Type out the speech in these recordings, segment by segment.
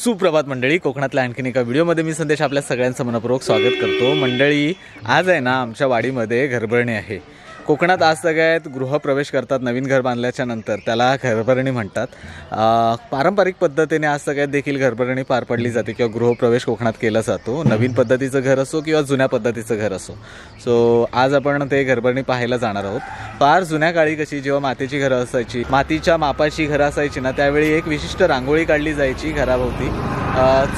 सुप्रभात मंडळी, कोकणातल्या आणखीन एका व्हिडिओमध्ये मी संदेश आपल्या सगळ्यांचं मनपूर्वक स्वागत करतो। मंडळी, आज आहे ना आमच्या वाडीमध्ये घरभरणी आहे। कोकणात आज सगळ्यात गृहप्रवेश करतात नवीन घर बांधल्याच्या नंतर, त्याला घरभरणी म्हणतात। पारंपरिक पद्धतीने आज सगळ्यात देखील घरभरणी पार पडली जाते किंवा गृहप्रवेश कोकणात केला जातो, नवीन पद्धतीचं घर असो किंवा जुन्या पद्धतीचं घर असो। सो आज आपण ते घरभरणी पाहायला जाणार आहोत। फार जुन्या काळी कशी जेव्हा मातीची घरं असायची, मातीच्या मापाची घरं असायची ना, त्यावेळी एक विशिष्ट रांगोळी काढली जायची घराभोवती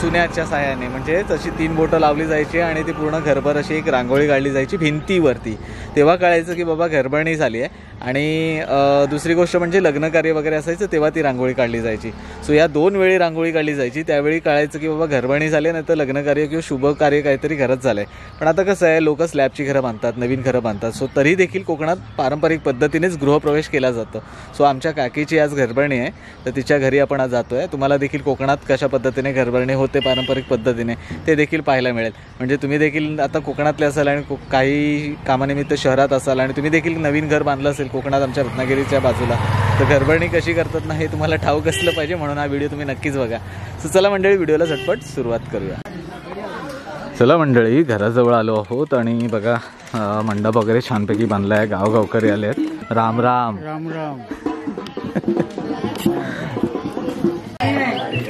चुन्याच्या साहाय्याने, म्हणजे तशी 3 बोटं लावली जायची आणि ती पूर्ण घरभर अशी एक रांगोळी काढली जायची भिंतीवरती। तेव्हा कळायचं की बाबा घरभरणी झाली आहे। आणि दुसरी गोष्ट म्हणजे लग्न कार्य वगैरे असायचं तेव्हा ती रांगोळी काढली जायची। सो या 2 वेळी रांगोळी काढली जायची। त्यावेळी कळायचं की बाबा घरभरणी झाली, नाही तर लग्न कार्य किंवा शुभ कार्य काहीतरी घरात झालंय। पण आता कसं आहे, लोक स्लॅबची घरं बांधतात, नवीन घरं बांधतात। सो तरी देखील कोकणात पारंपरिक पद्धतीनेच गृहप्रवेश केला जातो। सो आमच्या काकीची आज घरभरणी आहे, तर तिच्या घरी आपण आज जातोय। तुम्हाला देखील कोकणात कशा पद्धतीने घरभरणी होते पारंपरिक पद्धतीने ते देखील पाहायला मिळेल। म्हणजे तुम्ही देखील आता कोकणातले असाल आणि काही कामानिमित्त शहरात असाल आणि तुम्ही देखील नवीन घर बांधलं असेल कोकणात आमच्या रत्नागिरीच्या बाजूला, तर घरभरणी कशी करतात ना हे तुम्हाला ठाऊक असलं पाहिजे, म्हणून हा व्हिडिओ तुम्ही नक्कीच बघा। सो चला मंडळी, व्हिडिओला झटपट सुरुवात करूया। चला मंडळी, घराजवळ आलो आहोत आणि बघा मंडप वगैरे छानपैकी बांधला आहे। गावकरी आले आहेत। राम राम राम राम।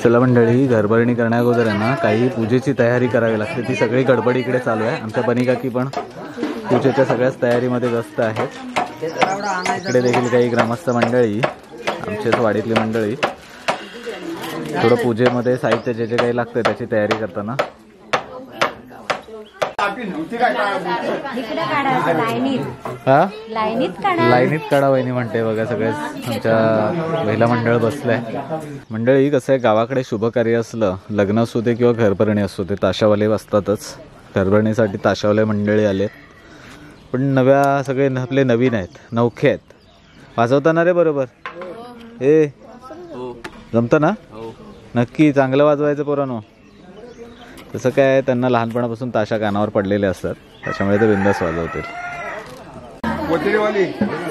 चला मंडळी, घरभरणी करण्या अगोदर आहे ना काही पूजेची तयारी करावी लागते, ती सगळी गडबड इकडे चालू आहे। आमच्या बनी काकी पण पूजेच्या सगळ्याच तयारीमध्ये व्यस्त आहेत। इकडे देखील काही ग्रामस्थ मंडळी, आमच्याच वाडीतली मंडळी थोडं पूजेमध्ये साहित्य जे जे काही लागतं त्याची तयारी करताना। लाईनीत काढा वहिनी म्हणते बघा, सगळे आमच्या महिला मंडळ बसलंय। मंडळी कसं आहे, गावाकडे शुभ कार्य असलं, लग्न असू दे किंवा घरभरणी असू दे, ताशावाले असतातच। घरभरणीसाठी ताशावाले मंडळी आले, पण नव्या सगळे आपले नवीन आहेत, नौखे आहेत। वाजवताना रे बरोबर ए जमतं ना? नक्की चांगलं वाजवायचं पोरांनो। तसं काय, त्यांना लहानपणापासून ताशा कानावर पडलेले असतात, त्याच्यामुळे ते बिंदास वाजवतील।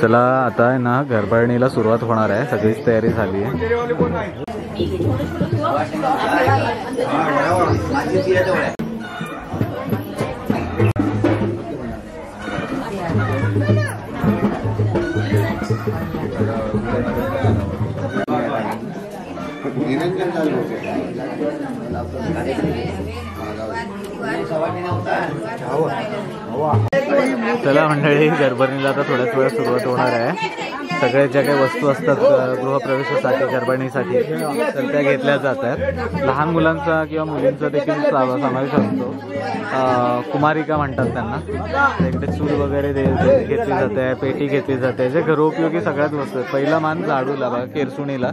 चला आता आहे ना घरभरणीला सुरुवात होणार आहे, सगळीच तयारी झाली आहे। चला मंडळी, घरभरणीला आता थोड्याच वेळात सुरुवात होणार आहे। सगळ्या ज्या काही वस्तू असतात गृहप्रवेशासाठी घरभरणीसाठी, तर त्या घेतल्या जातात। लहान मुलांचा किंवा मुलींचा देखील समावेश असतो। कुमारिका म्हणतात त्यांना। इकडे चूल वगैरे घेतली जाते, पेटी घेतली जाते, जे घरोपयोगी सगळ्याच वस्तू आहेत। पहिला मान झाडूला बघा, केरसुणीला,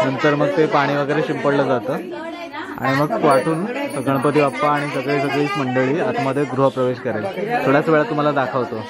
नंतर मग ते पाणी वगैरे शिंपडलं जातं आणि मग वाटून गणपती बाप्पा आणि सगळीच मंडळी आतमध्ये गृहप्रवेश करेल। थोड्याच वेळात तुम्हाला दाखवतो।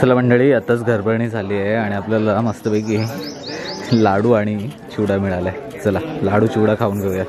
चला मंडळी, आताच घरभरणी झाली आहे आणि आपल्याला मस्तपैकी लाडू आणि चिवडा मिळाला आहे. चला लाडू चिवडा खाऊन घेऊया.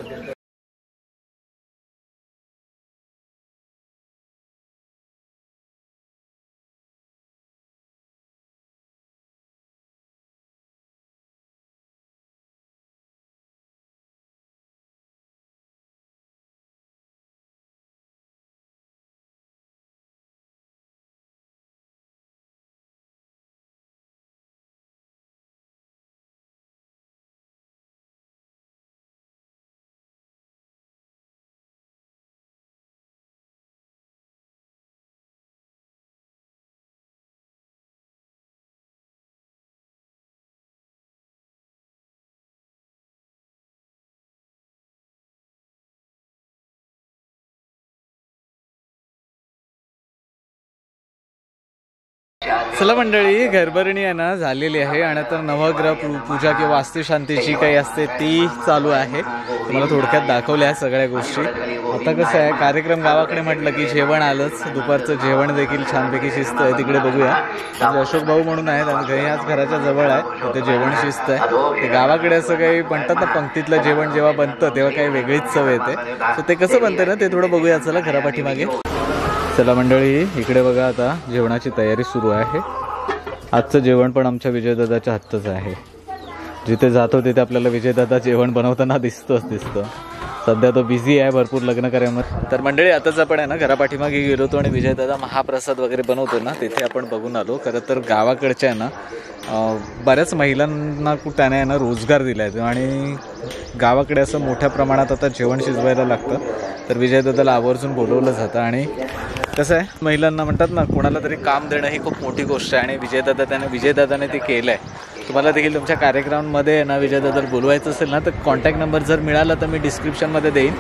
चला मंडळी, घरभरणी आहे ना झालेली आहे आणि आता नवग्रह पूजा किंवा वास्तुशांतीची काही असते ती चालू आहे. तुम्हाला थोडक्यात दाखवल्या सगळ्या गोष्टी. आता कसं आहे, कार्यक्रम गावाकडे म्हटलं की जेवण आलंच. दुपारचं जेवण देखील छानपैकी शिस्त आहे. तिकडे बघूया, अशोक भाऊ म्हणून आहेत आणि घरी ह्याच घराच्या जवळ आहे, तिथे जेवण शिस्त आहे. ते गावाकडे असं काही म्हणतात ना, पंक्तीतलं जेवण जेव्हा बनतं तेव्हा काही वेगळीच चव येते. तर ते कसं बनतं ना, ते थोडं बघूया. चला घरापाठीमागे. चला मंडळी, इकडे बघा आता जेवणाची तयारी सुरू आहे. आजचं जेवण पण आमच्या विजयदादाच्या हातचं आहे. जिथे जातो तिथे आपल्याला विजयदादा जेवण बनवताना दिसतं. सध्या तो बिझी आहे भरपूर लग्न कार्यामध्ये. तर मंडळी, आताच आपण आहे ना घरापाठीमागे गेलो होतो आणि विजयदादा महाप्रसाद वगैरे बनवतो ना, तिथे आपण बघून आलो. खरं तर गावाकडच्या आहे ना बऱ्याच महिलांना त्याने आहे ना रोजगार दिला आहे आणि गावाकडे असं मोठ्या प्रमाणात आता जेवण शिजवायला लागतं. तर विजयदादाला आवर्जून बोलवलं जातं आणि कसं आहे, महिलांना म्हणतात ना, कोणाला तरी काम देणं ही खूप मोठी गोष्ट आहे आणि विजयदादाने ते केलं आहे. तुम्हाला देखील तुमच्या कार्यक्रमामध्ये ना विजयदादाला बोलवायचं असेल ना, तर कॉन्टॅक्ट नंबर जर मिळाला तर मी डिस्क्रिप्शनमध्ये देईन.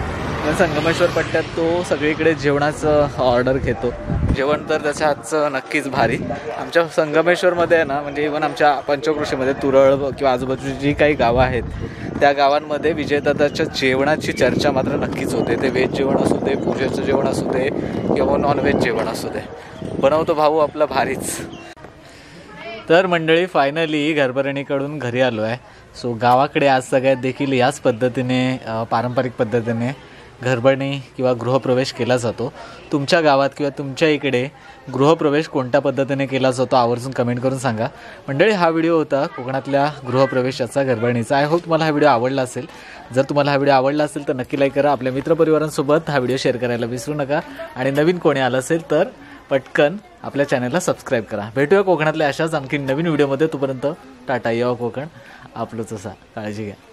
संगमेश्वर पट्ट्यात तो सगळीकडे जेवणाचं ऑर्डर घेतो. जेवण तर त्याच्या हातचं नक्कीच भारी. आमच्या संगमेश्वरमध्ये आहे ना, म्हणजे इव्हन आमच्या पंचक्रोशीमध्ये तुरळ किंवा आजूबाजूची जी काही गावं आहेत त्या गावांमध्ये विजयदादाच्या जेवणाची चर्चा मात्र नक्कीच होते. ते व्हेज जेवण असू दे, पूजेचं जेवण असू दे किंवा नॉनव्हेज जेवण असू दे, बनवतो भाऊ आपला भारीच. तर मंडळी, फायनली घरभरणीकडून घरी आलो आहे. सो गावाकडे आज सगळ्यात देखील याच पद्धतीने पारंपरिक पद्धतीने घरभरणी किंवा गृहप्रवेश केला जातो. तुमच्या गावात किंवा तुमच्या इकडे गृहप्रवेश कोणत्या पद्धतीने केला जातो आवर्जून कमेंट करून सांगा. मंडळी, हा व्हिडिओ होता कोकणातल्या गृहप्रवेशाचा, घरभरणीचा. आय होप तुम्हाला हा व्हिडिओ आवडला असेल. जर तुम्हाला हा व्हिडिओ आवडला असेल तर नक्की लाईक करा. आपल्या मित्रपरिवारांसोबत हा व्हिडिओ शेअर करायला विसरू नका. आणि नवीन कोणी आलं असेल तर पटकन आपल्या चॅनलला सबस्क्राईब करा. भेटूया कोकणातल्या अशाच आणखी नवीन व्हिडिओमध्ये. तोपर्यंत टाटा, येवा कोकण आपलंच असा. काळजी घ्या.